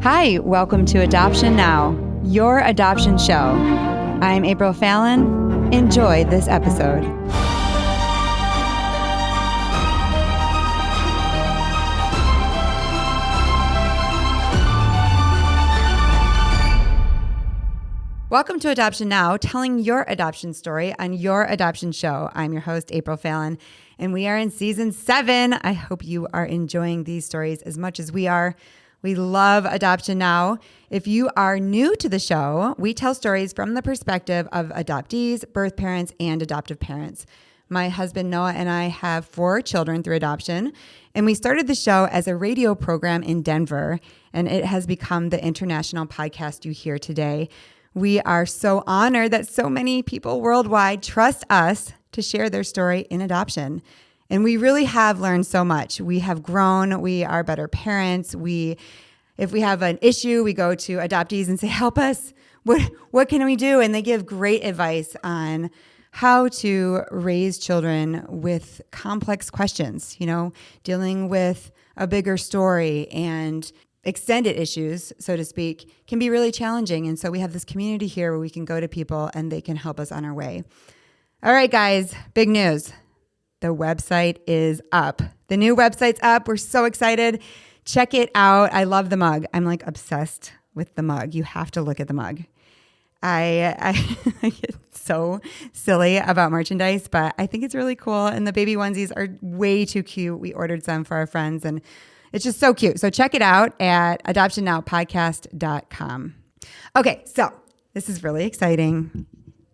Hi, welcome to Adoption Now, your adoption show. I'm April Fallon. Enjoy this episode. Welcome to Adoption Now, telling your adoption story on your adoption show. I'm your host, April Fallon, and we are in season 7. I hope you are enjoying these stories as much as we are. We love Adoption Now. If you are new to the show, we tell stories from the perspective of adoptees, birth parents, and adoptive parents. My husband, Noah, and I have 4 children through adoption, and we started the show as a radio program in Denver, and it has become the international podcast you hear today. We are so honored that so many people worldwide trust us to share their story in adoption. And we really have learned so much. We have grown. We are better parents. If we have an issue, we go to adoptees and say, help us. What can we do? And they give great advice on how to raise children with complex questions, dealing with a bigger story and extended issues, so to speak, can be really challenging. And so we have this community here where we can go to people and they can help us on our way. All right, guys, big news. The website is up. The new website's up. We're so excited. Check it out. I love the mug. I'm like obsessed with the mug. You have to look at the mug. I get so silly about merchandise, but I think it's really cool. And the baby onesies are way too cute. We ordered some for our friends and it's just so cute. So check it out at adoptionnowpodcast.com. Okay, so this is really exciting.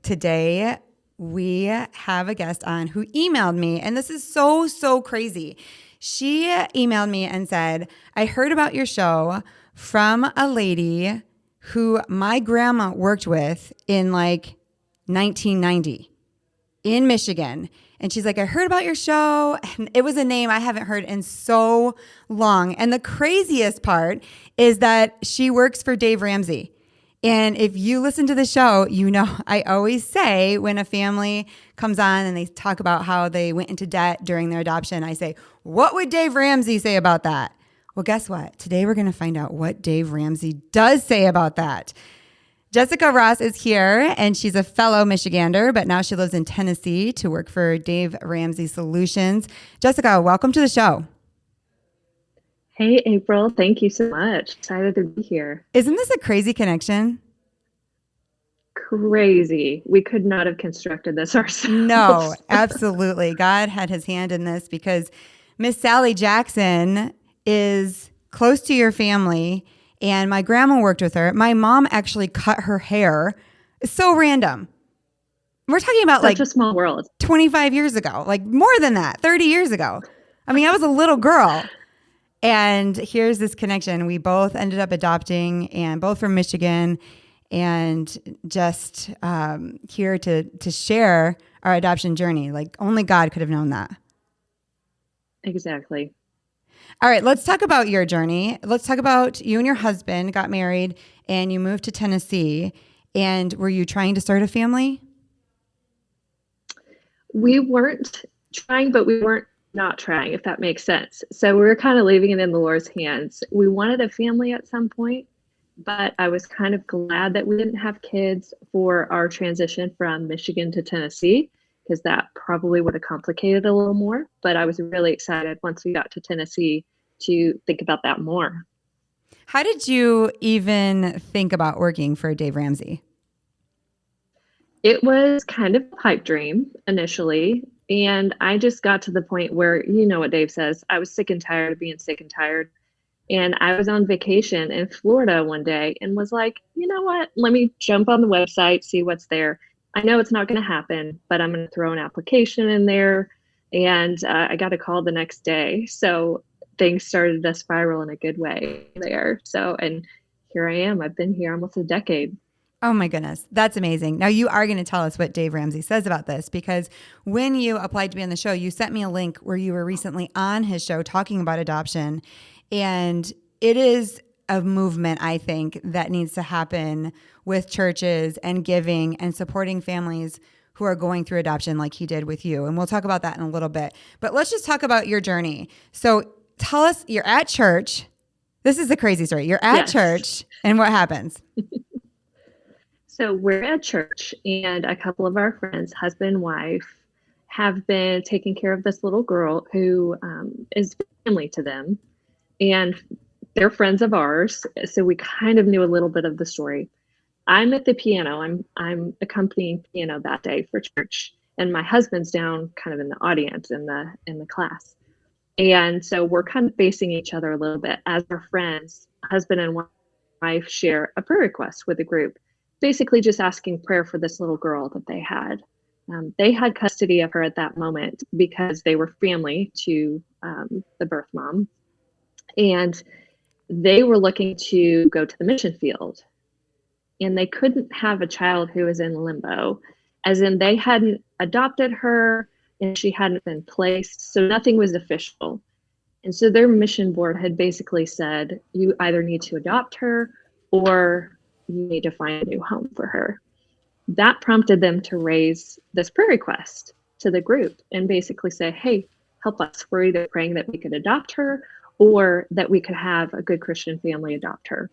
Today, we have a guest on who emailed me, and this is so crazy. She emailed me and said, I heard about your show from a lady who my grandma worked with in like 1990 in Michigan. And she's like, I heard about your show. And it was a name I haven't heard in so long. And the craziest part is that she works for Dave Ramsey. And if you listen to the show, I always say when a family comes on and they talk about how they went into debt during their adoption, I say, what would Dave Ramsey say about that? Well, guess what? Today we're going to find out what Dave Ramsey does say about that. Jessica Ross is here, and she's a fellow Michigander, but now she lives in Tennessee to work for Dave Ramsey Solutions. Jessica, welcome to the show. Hey, April. Thank you so much. Excited to be here. Isn't this a crazy connection? Crazy. We could not have constructed this ourselves. No, absolutely. God had his hand in this because Miss Sally Jackson is close to your family, and my grandma worked with her. My mom actually cut her hair. It's so random. We're talking about such a small world. 25 years ago, like more than that, 30 years ago. I mean, I was a little girl. And here's this connection. We both ended up adopting, and both from Michigan, and just here to share our adoption journey. Like only God could have known that. Exactly. All right, let's talk about your journey. Let's talk about you and your husband got married and you moved to Tennessee. And were you trying to start a family? We weren't trying, but we weren't not trying, if that makes sense. So we were kind of leaving it in the Lord's hands. We wanted a family at some point, but I was kind of glad that we didn't have kids for our transition from Michigan to Tennessee, because that probably would have complicated a little more. But I was really excited once we got to Tennessee to think about that more. How did you even think about working for Dave Ramsey? It was kind of a pipe dream initially. And I just got to the point where, you know what Dave says, I was sick and tired of being sick and tired. And I was on vacation in Florida one day and was like, you know what, let me jump on the website, see what's there. I know it's not going to happen, but I'm going to throw an application in there. And I got a call the next day. So things started to spiral in a good way there. So, and here I am. I've been here almost a decade. Oh my goodness. That's amazing. Now you are going to tell us what Dave Ramsey says about this, because when you applied to be on the show, you sent me a link where you were recently on his show talking about adoption. And it is a movement, I think, that needs to happen with churches and giving and supporting families who are going through adoption like he did with you. And we'll talk about that in a little bit. But let's just talk about your journey. So tell us, you're at church. This is a crazy story. You're at Yes. church, and what happens? So we're at church, and a couple of our friends, husband and wife, have been taking care of this little girl who is family to them. And they're friends of ours. So we kind of knew a little bit of the story. I'm at the piano. I'm accompanying piano that day for church, and my husband's down kind of in the audience in the class. And so we're kind of facing each other a little bit as our friends, husband and wife, share a prayer request with the group, basically just asking prayer for this little girl that they had. They had custody of her at that moment because they were family to the birth mom. And they were looking to go to the mission field. And they couldn't have a child who was in limbo, as in they hadn't adopted her and she hadn't been placed. So nothing was official. And so their mission board had basically said, you either need to adopt her or you need to find a new home for her. That prompted them to raise this prayer request to the group and basically say, hey, help us. We're either praying that we could adopt her or that we could have a good Christian family adopt her.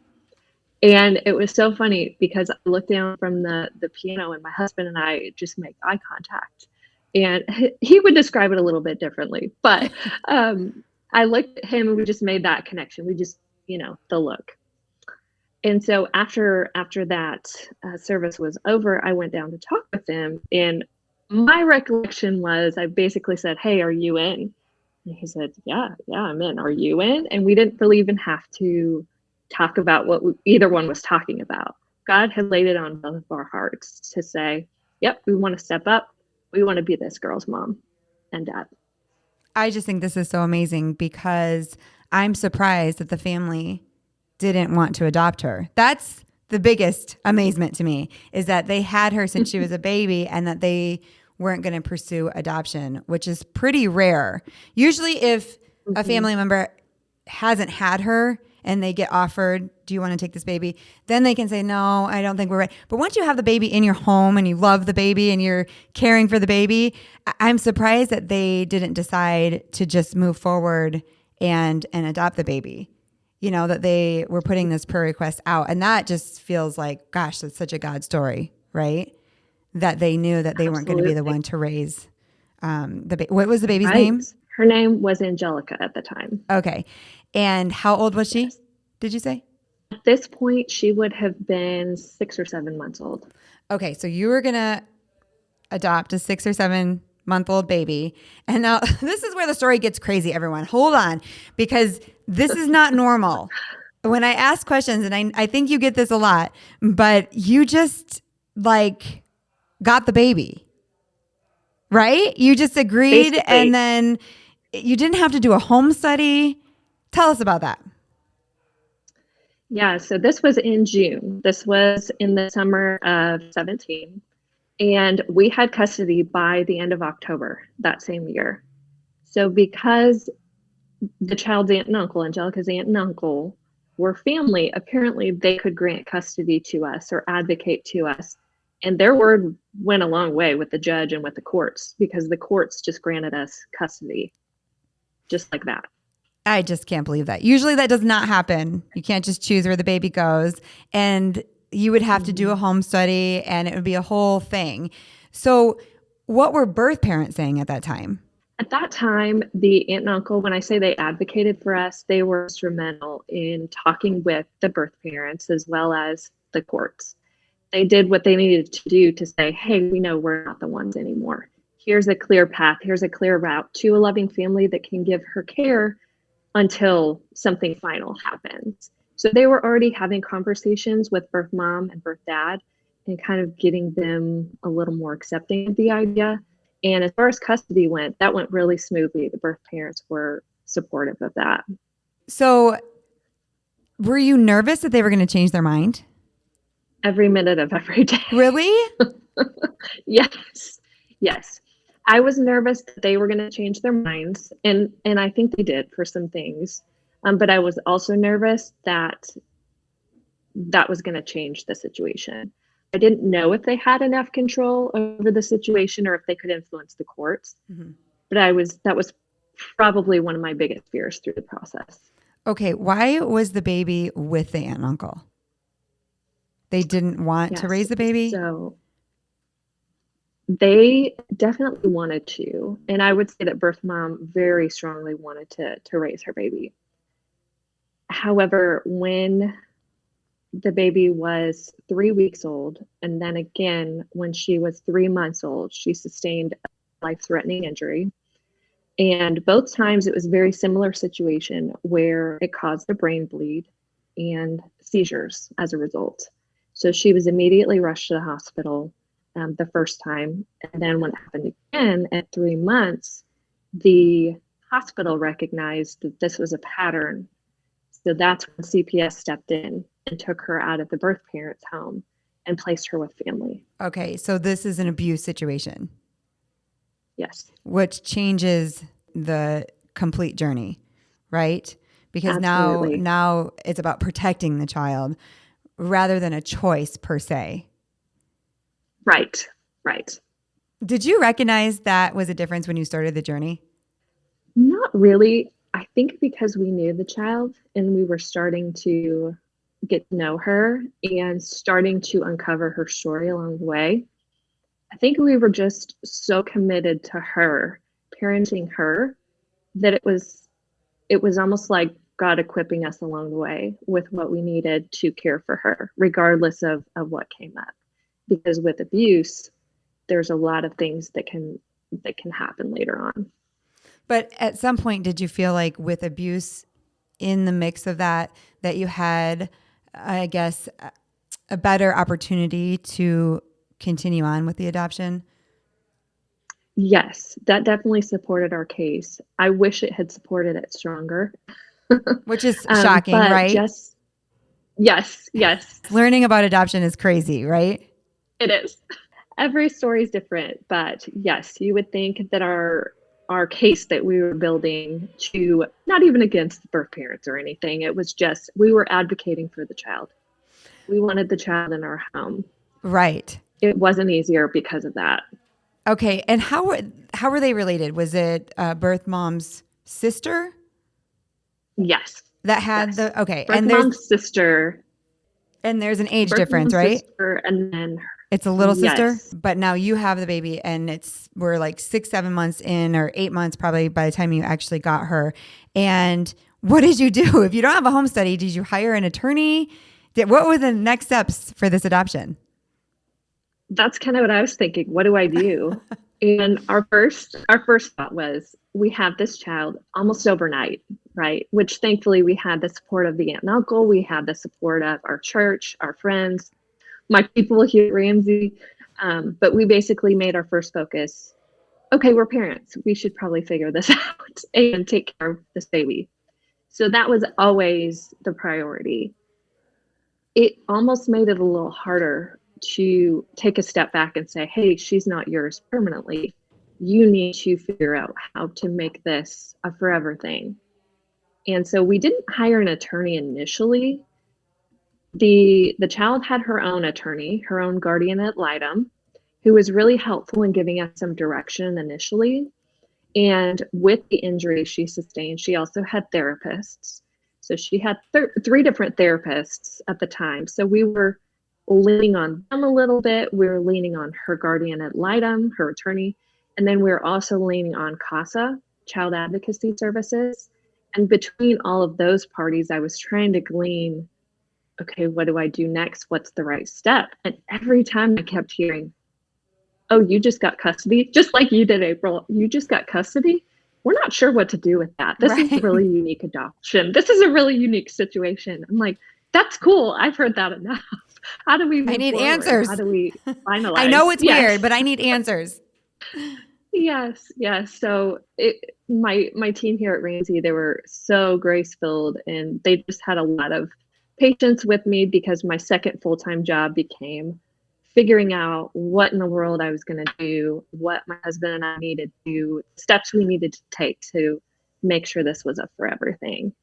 And it was so funny because I looked down from the piano and my husband and I just make eye contact. And he would describe it a little bit differently. But I looked at him and we just made that connection. We just, the look. And so after that service was over, I went down to talk with him. And my recollection was I basically said, hey, are you in? And he said, yeah, I'm in. Are you in? And we didn't really even have to talk about what either one was talking about. God had laid it on both of our hearts to say, yep, we want to step up. We want to be this girl's mom and dad. I just think this is so amazing because I'm surprised that the family didn't want to adopt her. That's the biggest amazement to me, is that they had her since she was a baby and that they weren't going to pursue adoption, which is pretty rare. Usually if a family member hasn't had her and they get offered, do you want to take this baby? Then they can say, no, I don't think we're ready. But once you have the baby in your home and you love the baby and you're caring for the baby, I'm surprised that they didn't decide to just move forward and adopt the baby. That they were putting this prayer request out. And that just feels like, gosh, that's such a God story, right? That they knew that they weren't going to be the one to raise the baby. What was the baby's name? Her name was Angelica at the time. Okay. And how old was she, did you say? At this point, she would have been 6 or 7 months old. Okay. So you were going to adopt a 6 or 7 month old baby. And now this is where the story gets crazy, everyone. Hold on, because this is not normal. When I ask questions, and I think you get this a lot, but you just got the baby, right? You just agreed. Basically. And then you didn't have to do a home study. Tell us about that. Yeah, so this was in June. This was in the summer of 17. And we had custody by the end of October that same year. So because the child's aunt and uncle, Angelica's aunt and uncle, were family, apparently they could grant custody to us or advocate to us. And their word went a long way with the judge and with the courts, because the courts just granted us custody just like that. I just can't believe that. Usually that does not happen. You can't just choose where the baby goes. And you would have to do a home study and it would be a whole thing. So what were birth parents saying at that time? At that time, the aunt and uncle, when I say they advocated for us, they were instrumental in talking with the birth parents as well as the courts. They did what they needed to do to say, hey, we know we're not the ones anymore. Here's a clear path. Here's a clear route to a loving family that can give her care until something final happens. So they were already having conversations with birth mom and birth dad and kind of getting them a little more accepting of the idea. And as far as custody went, that went really smoothly. The birth parents were supportive of that. So were you nervous that they were going to change their mind? Every minute of every day. Really? Yes. I was nervous that they were going to change their minds. And I think they did for some things. But I was also nervous that was going to change the situation. I didn't know if they had enough control over the situation or if they could influence the courts. Mm-hmm. But that was probably one of my biggest fears through the process. Okay, why was the baby with the aunt and uncle? They didn't want to Yes. raise the baby? So they definitely wanted to. And I would say that birth mom very strongly wanted to raise her baby. However, when the baby was 3 weeks old, and then again when she was 3 months old, she sustained a life-threatening injury. And both times it was a very similar situation where it caused a brain bleed and seizures as a result. So she was immediately rushed to the hospital the first time. And then when it happened again at 3 months, the hospital recognized that this was a pattern. So that's when CPS stepped in and took her out of the birth parents' home and placed her with family. Okay, so this is an abuse situation, Yes. which changes the complete journey, right? Because Absolutely. now it's about protecting the child rather than a choice per se. Right. Right. Did you recognize that was a difference when you started the journey? Not really. I think because we knew the child and we were starting to get to know her and starting to uncover her story along the way. I think we were just so committed to her, parenting her, that it was almost like God equipping us along the way with what we needed to care for her, regardless of what came up. Because with abuse, there's a lot of things that can happen later on. But at some point, did you feel like with abuse in the mix of that you had, I guess, a better opportunity to continue on with the adoption? Yes, that definitely supported our case. I wish it had supported it stronger. Which is shocking, But right? just, yes, yes, Learning about adoption is crazy, right? it is. Every story is different, but yes, you would think that our case that we were building to, not even against the birth parents or anything, it was just we were advocating for the child. We wanted the child in our home. Right. It wasn't easier because of that. Okay. And how were they related? Was it birth mom's sister Yes, that had yes. the okay? Birth mom's sister, And there's an age birth difference, mom's right? sister, and then It's a little sister, yes, but now you have the baby, and we're like 6, 7 months in, or 8 months probably by the time you actually got her. And what did you do? If you don't have a home study, did you hire an attorney? What were the next steps for this adoption? that's kind of what I was thinking. What do I do? And our first thought was we have this child almost overnight, right? Which thankfully we had the support of the aunt and uncle, we had the support of our church, our friends, my people here at Ramsey. But we basically made our first focus. Okay, we're parents. We should probably figure this out and take care of this baby. So that was always the priority. It almost made it a little harder to take a step back and say, hey, she's not yours permanently. You need to figure out how to make this a forever thing. And so we didn't hire an attorney initially. The child had her own attorney, her own guardian ad litem, who was really helpful in giving us some direction initially. And with the injury she sustained, she also had therapists. So she had three different therapists at the time. So we were leaning on them a little bit. We were leaning on her guardian ad litem, her attorney. And then we were also leaning on CASA, Child Advocacy Services. And between all of those parties, I was trying to glean, okay, what do I do next? What's the right step? And every time I kept hearing, oh, you just got custody, just like you did, April. You just got custody. We're not sure what to do with that. This is a Right. really unique adoption. This is a really unique situation. I'm like, that's cool. I've heard that enough. How do we I move need forward? answers. How do we finalize? I know it's Yes. weird, but I need answers. Yes, yes. So my team here at Ramsey, they were so grace filled, and they just had a lot of patience with me because my second full time job became figuring out what in the world I was going to do, what my husband and I needed to do, steps we needed to take to make sure this was a forever thing.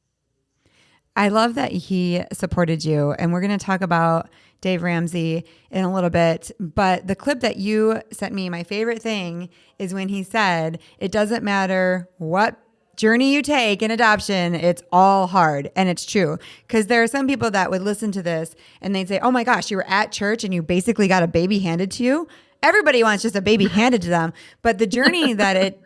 I love that he supported you. And we're going to talk about Dave Ramsey in a little bit. But the clip that you sent me, my favorite thing is when he said, it doesn't matter what journey you take in adoption, it's all hard. And it's true. Because there are some people that would listen to this and they'd say, oh my gosh, you were at church and you basically got a baby handed to you. Everybody wants just a baby handed to them. But the journey that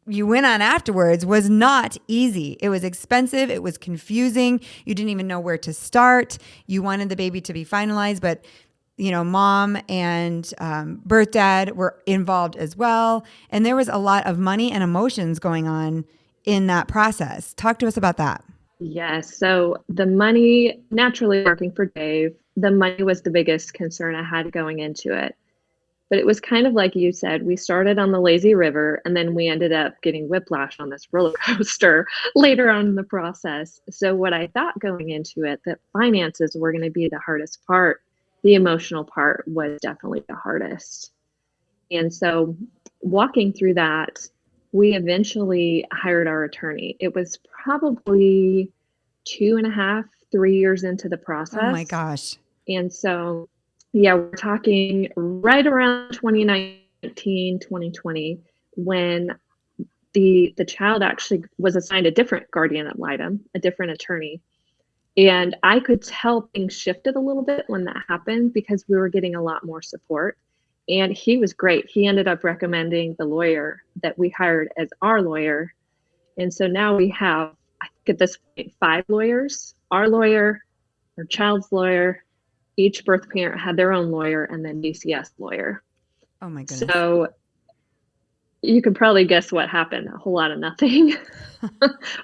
you went on afterwards was not easy. It was expensive. It was confusing. You didn't even know where to start. You wanted the baby to be finalized, but mom and birth dad were involved as well. And there was a lot of money and emotions going on in that process. Talk to us about that. Yes. So the money, naturally working for Dave, the money was the biggest concern I had going into it. But it was kind of like you said, we started on the lazy river and then we ended up getting whiplash on this roller coaster later on in the process. So what I thought going into it, that finances were going to be the hardest part, the emotional part was definitely the hardest. And so walking through that, we eventually hired our attorney. It was probably 2.5, 3 years into the process. Oh my gosh. And so, yeah, we're talking right around 2019, 2020, when the child actually was assigned a different guardian ad litem, a different attorney. And I could tell things shifted a little bit when that happened because we were getting a lot more support. And he was great. He ended up recommending the lawyer that we hired as our lawyer. And so now we have, I think at this point, 5 lawyers, our lawyer, our child's lawyer, each birth parent had their own lawyer, and then DCS lawyer. Oh my goodness. So you could probably guess what happened. A whole lot of nothing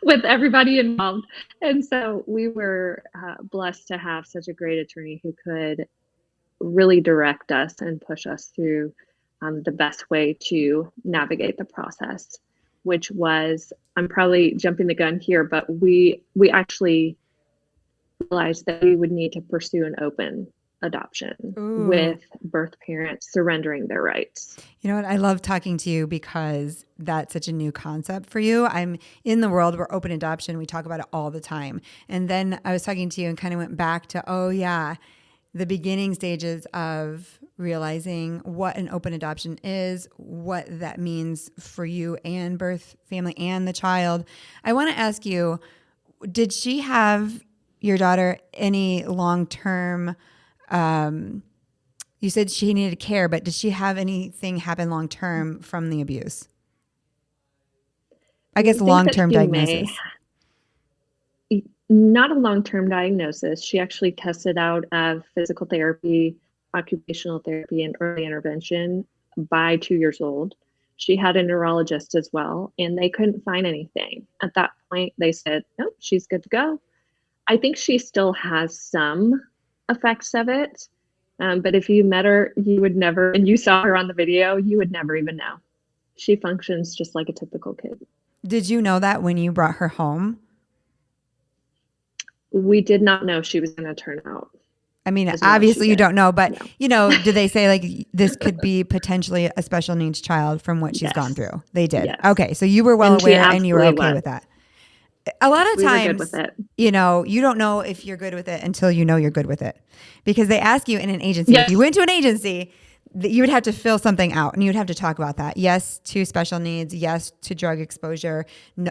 with everybody involved. And so we were blessed to have such a great attorney who could really direct us and push us through the best way to navigate the process, which was, I'm probably jumping the gun here, but we actually realized that we would need to pursue an open adoption. Ooh. With birth parents surrendering their rights. You know what? I love talking to you because that's such a new concept for you. I'm in the world where open adoption, we talk about it all the time. And then I was talking to you and kind of went back to, oh yeah, the beginning stages of realizing what an open adoption is, what that means for you and birth family and the child. I want to ask you, did she have, your daughter, any long-term, you said she needed care, but did she have anything happen long-term from the abuse? I guess long-term diagnosis. Not a long-term diagnosis. She actually tested out of physical therapy, occupational therapy, and early intervention by 2 years old. She had a neurologist as well, and they couldn't find anything. At that point, they said, nope, she's good to go. I think she still has some effects of it. But if you met her, you would never, and you saw her on the video, you would never even know. She functions just like a typical kid. Did you know that when you brought her home? We did not know she was going to turn out. I mean, obviously you don't know, but no. Did they say like this could be potentially a special needs child from what she's gone through? They did. Yes. Okay. So you were well aware and you were okay with that. A lot of times, you don't know if you're good with it until you know you're good with it. Because they ask you in an agency, if you went to an agency, you would have to fill something out and you would have to talk about that. Yes to special needs, yes to drug exposure,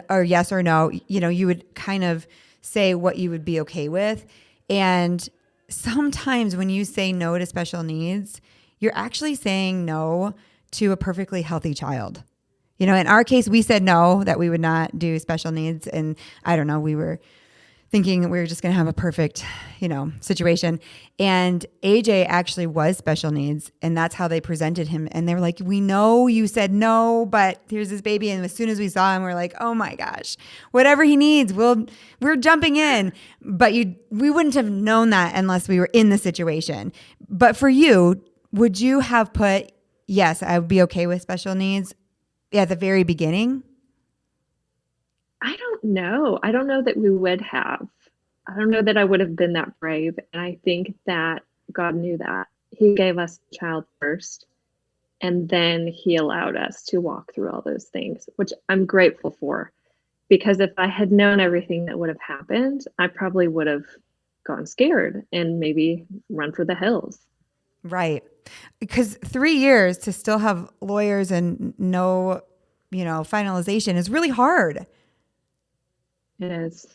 or yes or no. You would kind of say what you would be okay with. And sometimes when you say no to special needs, you're actually saying no to a perfectly healthy child. In our case, we said no, that we would not do special needs. And I don't know, we were thinking we were just going to have a perfect, situation. And AJ actually was special needs. And that's how they presented him. And they were like, we know you said no, but here's this baby. And as soon as we saw him, we're like, oh my gosh, whatever he needs, we're jumping in. But we wouldn't have known that unless we were in the situation. But for you, would you have put, yes, I would be okay with special needs at the very beginning? I don't know. I don't know that we would have. I don't know that I would have been that brave. And I think that God knew that. He gave us a child first, and then he allowed us to walk through all those things, which I'm grateful for. Because if I had known everything that would have happened, I probably would have gone scared and maybe run for the hills. Right. Because 3 years to still have lawyers and no, finalization is really hard. It is.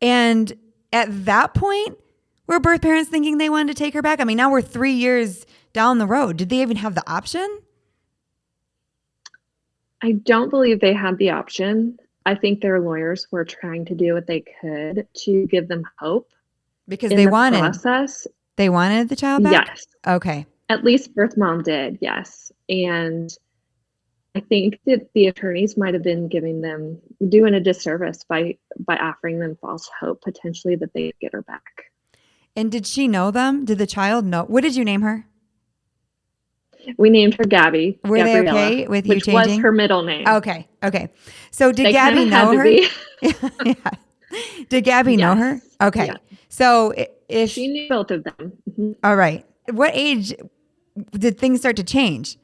And at that point, were birth parents thinking they wanted to take her back? I mean, now we're 3 years down the road. Did they even have the option? I don't believe they had the option. I think their lawyers were trying to do what they could to give them hope Because in the process. they wanted the child back? Yes. Okay. At least birth mom did, yes. And I think that the attorneys might have been doing a disservice by offering them false hope, potentially that they'd get her back. And did she know them? Did the child know? What did you name her? We named her Gabby. Were Gabriella, they okay with you which changing? was her middle name. Okay. So did They Gabby kinda had know to her? be. Yeah. Did Gabby know her? Okay. Yeah. So if She knew both of them. Mhm. all right. What age did things start to change?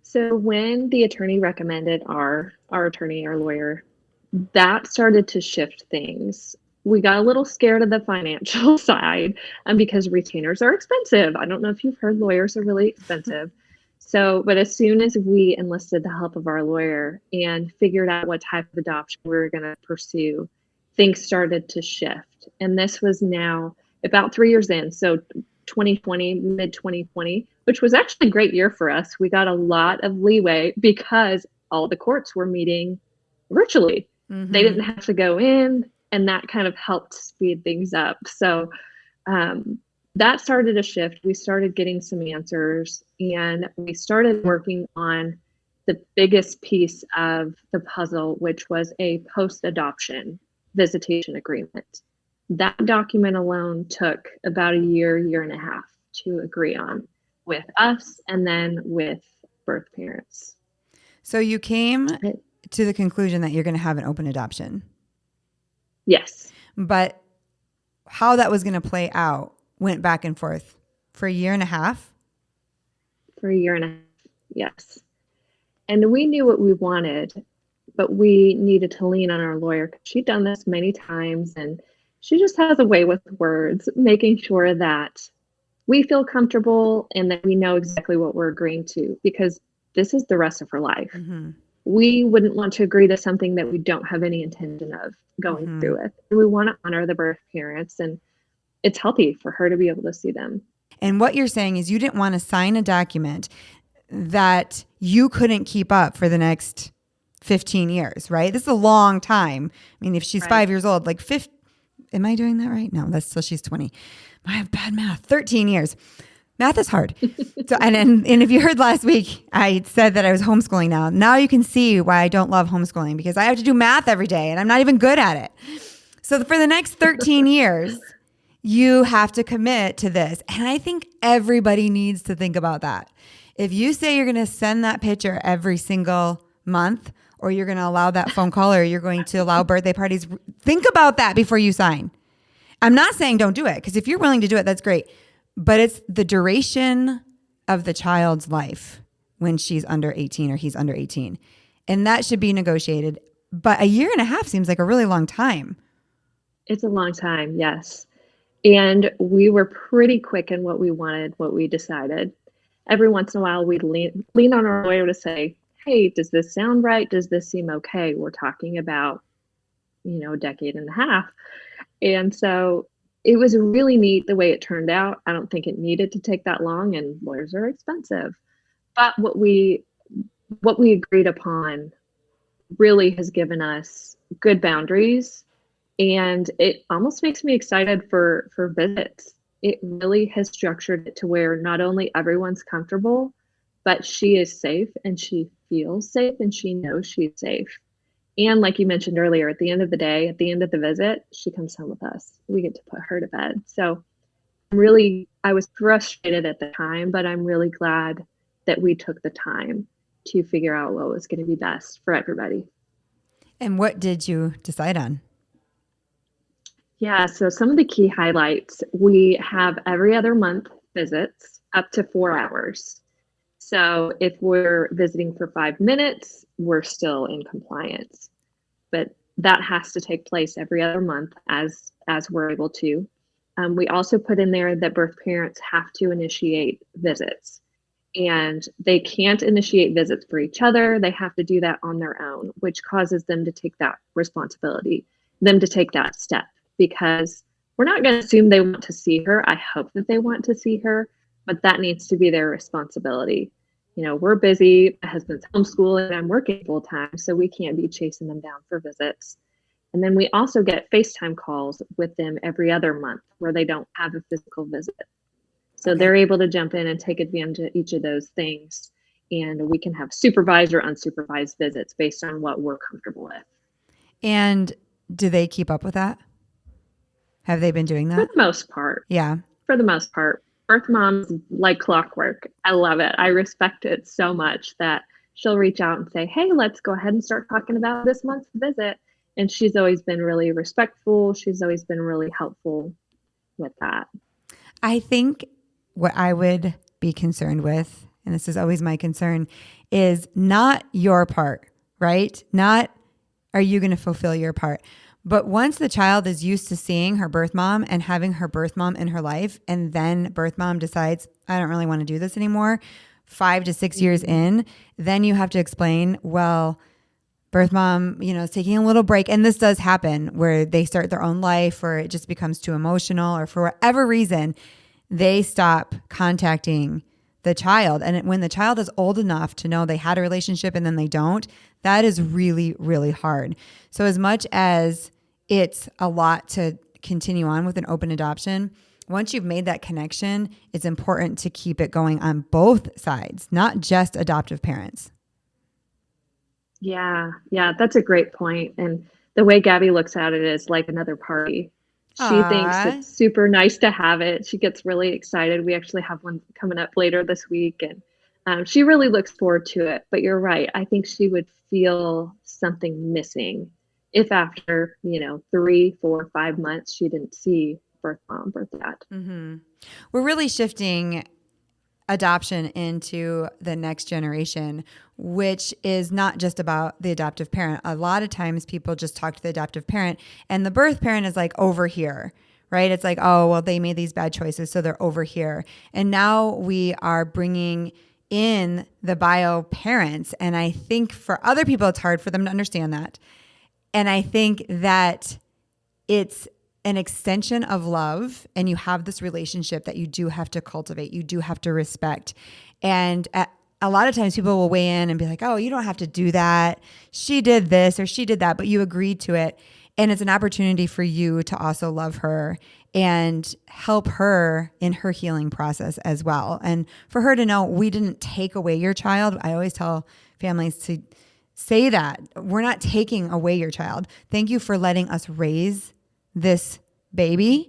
So when the attorney recommended our attorney, our lawyer, that started to shift things. We got a little scared of the financial side, because retainers are expensive. I don't know if you've heard lawyers are really expensive. So, but as soon as we enlisted the help of our lawyer and figured out what type of adoption we were going to pursue, things started to shift. And this was now about 3 years in. So 2020, mid 2020, which was actually a great year for us. We got a lot of leeway because all the courts were meeting virtually. They didn't have to go in, and that kind of helped speed things up. So that started a shift. We started getting some answers, and we started working on the biggest piece of the puzzle, which was a post-adoption visitation agreement. That document alone took about a year and a half to agree on with us and then with birth parents. So you came to the conclusion that you're going to have an open adoption. Yes. But how that was going to play out went back and forth for a year and a half? For a year and a half, yes. And we knew what we wanted, but we needed to lean on our lawyer because she'd done this many times, and she just has a way with words, making sure that we feel comfortable and that we know exactly what we're agreeing to, because this is the rest of her life. Mm-hmm. We wouldn't want to agree to something that we don't have any intention of going through with. And we want to honor the birth parents, and it's healthy for her to be able to see them. And what you're saying is you didn't want to sign a document that you couldn't keep up for the next 15 years, right? This is a long time. I mean, if she's 5 years old, like am I doing that right? No, that's still she's 20. I have bad math. 13 years. Math is hard. So, and if you heard last week, I said that I was homeschooling now. Now you can see why I don't love homeschooling, because I have to do math every day and I'm not even good at it. So for the next 13 years, you have to commit to this. And I think everybody needs to think about that. If you say you're going to send that picture every single month, or you're going to allow that phone call, or you're going to allow birthday parties, think about that before you sign. I'm not saying don't do it, because if you're willing to do it, that's great. But it's the duration of the child's life when she's under 18 or he's under 18. And that should be negotiated. But a year and a half seems like a really long time. It's a long time, yes. And we were pretty quick in what we wanted, what we decided. Every once in a while, we'd lean on our lawyer to say, hey, does this sound right? Does this seem okay? We're talking about, a decade and a half. And so it was really neat the way it turned out. I don't think it needed to take that long, and lawyers are expensive. But what we agreed upon really has given us good boundaries, and it almost makes me excited for visits. It really has structured it to where not only everyone's comfortable, but she is safe and she feels safe and she knows she's safe. And like you mentioned earlier, at the end of the day, at the end of the visit, she comes home with us. We get to put her to bed. So I was frustrated at the time, but I'm really glad that we took the time to figure out what was going to be best for everybody. And what did you decide on? Yeah, so some of the key highlights, we have every other month visits up to 4 hours. So if we're visiting for 5 minutes, we're still in compliance. But that has to take place every other month as we're able to. We also put in there that birth parents have to initiate visits. And they can't initiate visits for each other. They have to do that on their own, which causes them to take that responsibility. them to take that step, because we're not going to assume they want to see her. I hope that they want to see her, but that needs to be their responsibility. You know, we're busy. My husband's homeschooling and I'm working full time, so we can't be chasing them down for visits. And then we also get FaceTime calls with them every other month where they don't have a physical visit. So they're able to jump in and take advantage of each of those things. And we can have supervised or unsupervised visits based on what we're comfortable with. And do they keep up with that? Have they been doing that? For the most part. Yeah. For the most part. Birth mom's like clockwork. I love it. I respect it so much that she'll reach out and say, hey, let's go ahead and start talking about this month's visit. And she's always been really respectful. She's always been really helpful with that. I think what I would be concerned with, and this is always my concern, is not your part, right? Not are you going to fulfill your part? But once the child is used to seeing her birth mom and having her birth mom in her life, and then birth mom decides, I don't really want to do this anymore, 5 to 6 years in, then you have to explain, well, birth mom, is taking a little break. And this does happen where they start their own life, or it just becomes too emotional, or for whatever reason, they stop contacting the child. And when the child is old enough to know they had a relationship and then they don't, that is really, really hard. So as much as it's a lot to continue on with an open adoption, once you've made that connection, it's important to keep it going on both sides, not just adoptive parents. Yeah, that's a great point. And the way Gabby looks at it is like another party. She thinks it's super nice to have it. She gets really excited. We actually have one coming up later this week, and she really looks forward to it. But you're right. I think she would feel something missing if after, 3, 4, 5 months, she didn't see birth mom, birth dad. Mm-hmm. We're really shifting adoption into the next generation, which is not just about the adoptive parent. A lot of times people just talk to the adoptive parent and the birth parent is like over here, right? It's like, oh, well, they made these bad choices, so they're over here. And now we are bringing in the bio parents. And I think for other people, it's hard for them to understand that. And I think that it's an extension of love, and you have this relationship that you do have to cultivate. You do have to respect. And a lot of times people will weigh in and be like, oh, you don't have to do that. She did this or she did that, but you agreed to it. And it's an opportunity for you to also love her and help her in her healing process as well. And for her to know we didn't take away your child. I always tell families to say that. We're not taking away your child. Thank you for letting us raise this baby,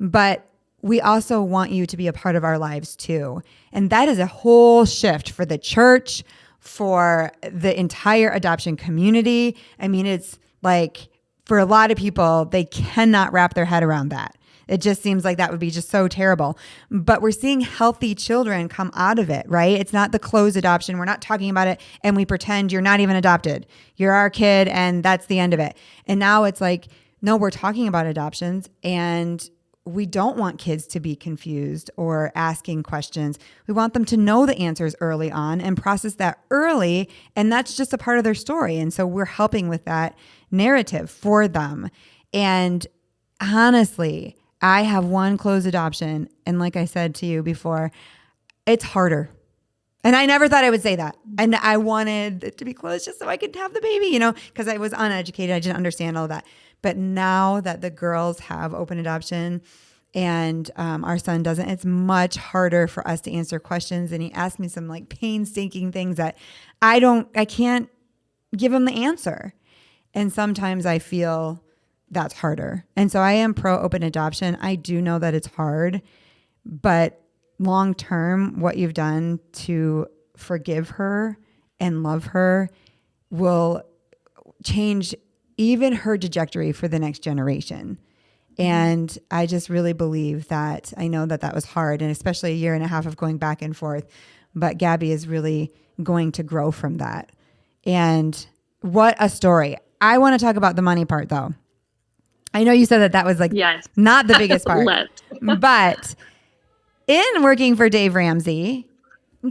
but we also want you to be a part of our lives too. And that is a whole shift for the church, for the entire adoption community. I mean, it's like for a lot of people, they cannot wrap their head around that. It just seems like that would be just so terrible. But we're seeing healthy children come out of it, right? It's not the closed adoption. We're not talking about it and we pretend you're not even adopted. You're our kid and that's the end of it. And now it's like, no, we're talking about adoptions and we don't want kids to be confused or asking questions. We want them to know the answers early on and process that early. And that's just a part of their story. And so we're helping with that narrative for them. And honestly, I have one closed adoption. And like I said to you before, it's harder. And I never thought I would say that. And I wanted it to be closed just so I could have the baby, because I was uneducated. I didn't understand all of that. But now that the girls have open adoption and our son doesn't, it's much harder for us to answer questions. And he asked me some like painstaking things that I can't give him the answer. And sometimes I feel that's harder. And so I am pro open adoption. I do know that it's hard, but long term, what you've done to forgive her and love her will change even her trajectory for the next generation. And I just really believe that. I know that was hard, and especially a year and a half of going back and forth, but Gabby is really going to grow from that. And what a story. I want to talk about the money part though. I know you said that was like not the biggest part, but in working for Dave Ramsey,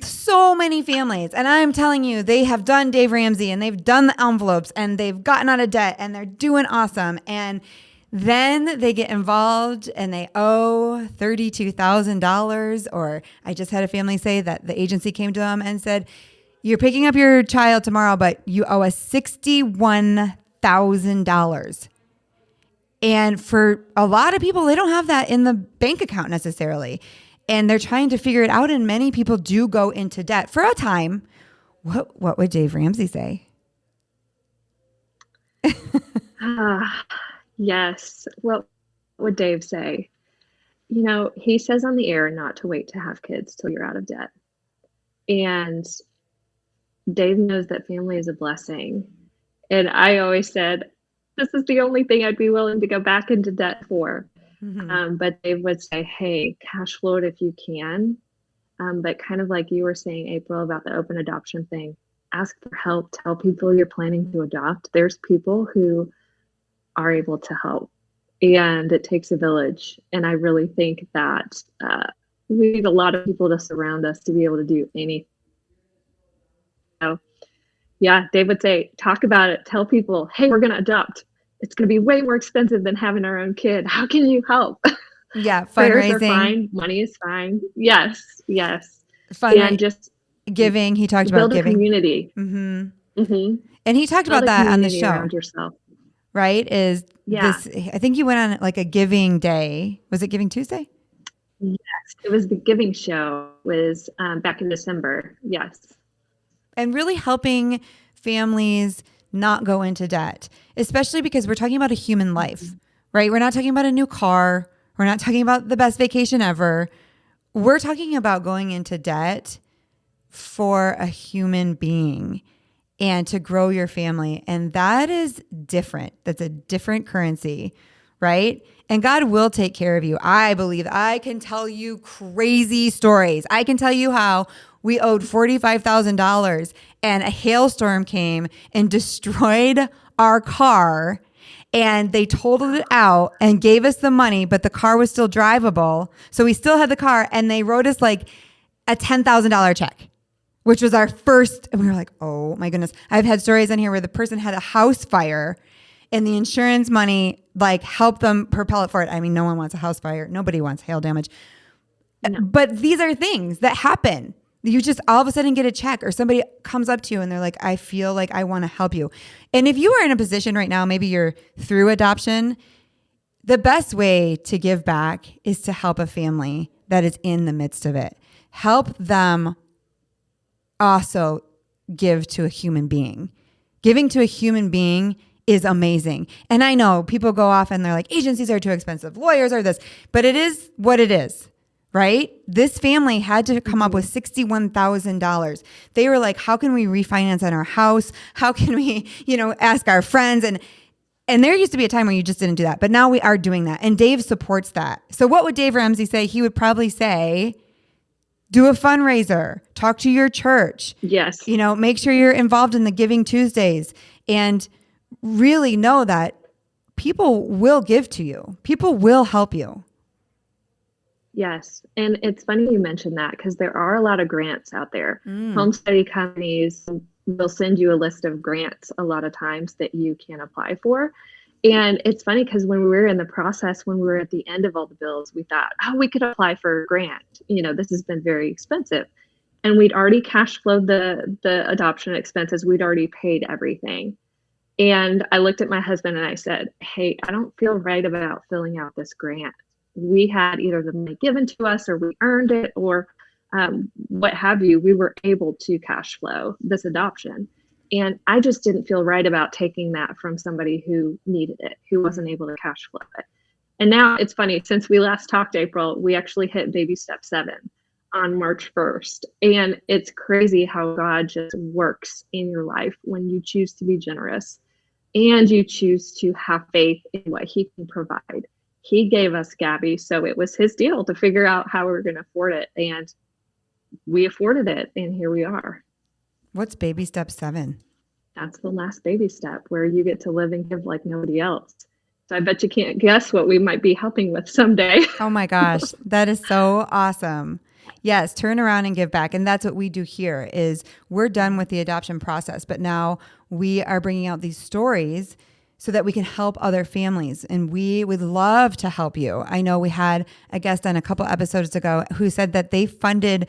So many families. And I'm telling you, they have done Dave Ramsey and they've done the envelopes and they've gotten out of debt and they're doing awesome. And then they get involved and they owe $32,000. Or I just had a family say that the agency came to them and said, you're picking up your child tomorrow, but you owe us $61,000. And for a lot of people, they don't have that in the bank account necessarily. And they're trying to figure it out. And many people do go into debt for a time. What would Dave Ramsey say? Yes. What would Dave say? He says on the air not to wait to have kids till you're out of debt. And Dave knows that family is a blessing. And I always said, this is the only thing I'd be willing to go back into debt for. Mm-hmm. But Dave would say, hey, cash flow it if you can. But kind of like you were saying, April, about the open adoption thing, ask for help. Tell people you're planning to adopt. There's people who are able to help. And it takes a village. And I really think that we need a lot of people to surround us to be able to do anything. So, yeah, Dave would say, talk about it. Tell people, hey, we're going to adopt. It's going to be way more expensive than having our own kid. How can you help? Yeah, Prayers fundraising. are fine. Money is fine. Yes. And just giving. He talked about giving. Build a community. Mm-hmm. Mm-hmm. And he talked about that on the show. Around yourself. Right? This, I think you went on like a giving day. Was it Giving Tuesday? Yes, it was the giving show. It was back in December. Yes. And really helping families not go into debt, especially because we're talking about a human life, right? We're not talking about a new car. We're not talking about the best vacation ever. We're talking about going into debt for a human being and to grow your family. And that is different. That's a different currency, right? And God will take care of you. I believe I can tell you crazy stories. I can tell you how we owed $45,000 and a hailstorm came and destroyed our car, and they totaled it out and gave us the money, but the car was still drivable. So we still had the car, and they wrote us like a $10,000 check, which was our first. And we were like, oh my goodness. I've had stories in here where the person had a house fire and the insurance money like helped them propel it forward. I mean, no one wants a house fire. Nobody wants hail damage. No. But these are things that happen. You just all of a sudden get a check, or somebody comes up to you and they're like, I feel like I want to help you. And if you are in a position right now, maybe you're through adoption, the best way to give back is to help a family that is in the midst of it. Help them also give to a human being. Giving to a human being is amazing. And I know people go off and they're like, agencies are too expensive, lawyers are this, but it is what it is. Right? This family had to come up with $61,000. They were like, how can we refinance on our house? How can we, ask our friends? And there used to be a time where you just didn't do that, but now we are doing that. And Dave supports that. So what would Dave Ramsey say? He would probably say, do a fundraiser, talk to your church. Yes. Make sure you're involved in the Giving Tuesdays and really know that people will give to you. People will help you. Yes. And it's funny you mentioned that because there are a lot of grants out there. Home study companies will send you a list of grants a lot of times that you can apply for. And it's funny because when we were in the process, when we were at the end of all the bills, we thought, we could apply for a grant. This has been very expensive. And we'd already cash flowed the adoption expenses. We'd already paid everything. And I looked at my husband and I said, hey, I don't feel right about filling out this grant. We had either the money given to us or we earned it or what have you. We were able to cash flow this adoption. And I just didn't feel right about taking that from somebody who needed it, who wasn't able to cash flow it. And now it's funny, since we last talked, April, we actually hit baby step 7 on March 1st. And it's crazy how God just works in your life when you choose to be generous and you choose to have faith in what He can provide. He gave us Gabby, so it was His deal to figure out how we were going to afford it. And we afforded it, and here we are. What's baby step 7? That's the last baby step where you get to live and give like nobody else. So I bet you can't guess what we might be helping with someday. Oh my gosh, that is so awesome. Yes, turn around and give back. And that's what we do here is we're done with the adoption process, but now we are bringing out these stories so that we can help other families. And we would love to help you. I know we had a guest on a couple episodes ago who said that they funded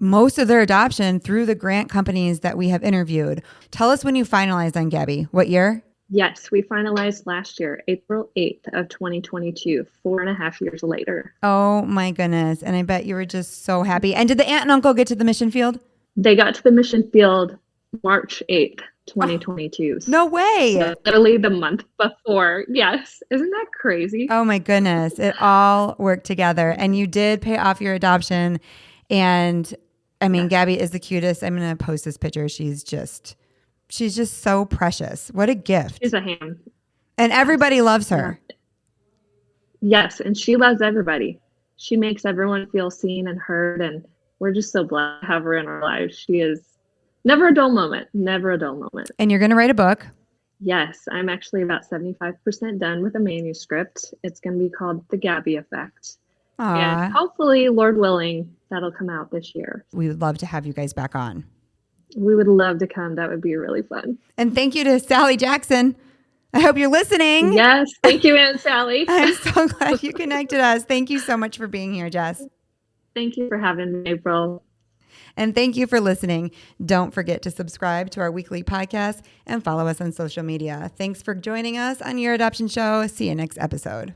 most of their adoption through the grant companies that we have interviewed. Tell us when you finalized on Gabby. What year? Yes, we finalized last year, April 8th of 2022, 4.5 years later. Oh my goodness. And I bet you were just so happy. And did the aunt and uncle get to the mission field? They got to the mission field March 8th, 2022. No way. So literally the month before. Yes. Isn't that crazy? Oh my goodness. It all worked together. And you did pay off your adoption. And I mean, Gabby is the cutest. I'm going to post this picture. She's just so precious. What a gift. She's a ham. And everybody loves her. Yes. And she loves everybody. She makes everyone feel seen and heard. And we're just so blessed to have her in our lives. She is never a dull moment. Never a dull moment. And you're going to write a book. Yes. I'm actually about 75% done with a manuscript. It's going to be called The Gabby Effect. Aww. And hopefully, Lord willing, that'll come out this year. We would love to have you guys back on. We would love to come. That would be really fun. And thank you to Sally Jackson. I hope you're listening. Yes. Thank you, Aunt Sally. I'm so glad you connected us. Thank you so much for being here, Jess. Thank you for having me, April. And thank you for listening. Don't forget to subscribe to our weekly podcast and follow us on social media. Thanks for joining us on Your Adoption Show. See you next episode.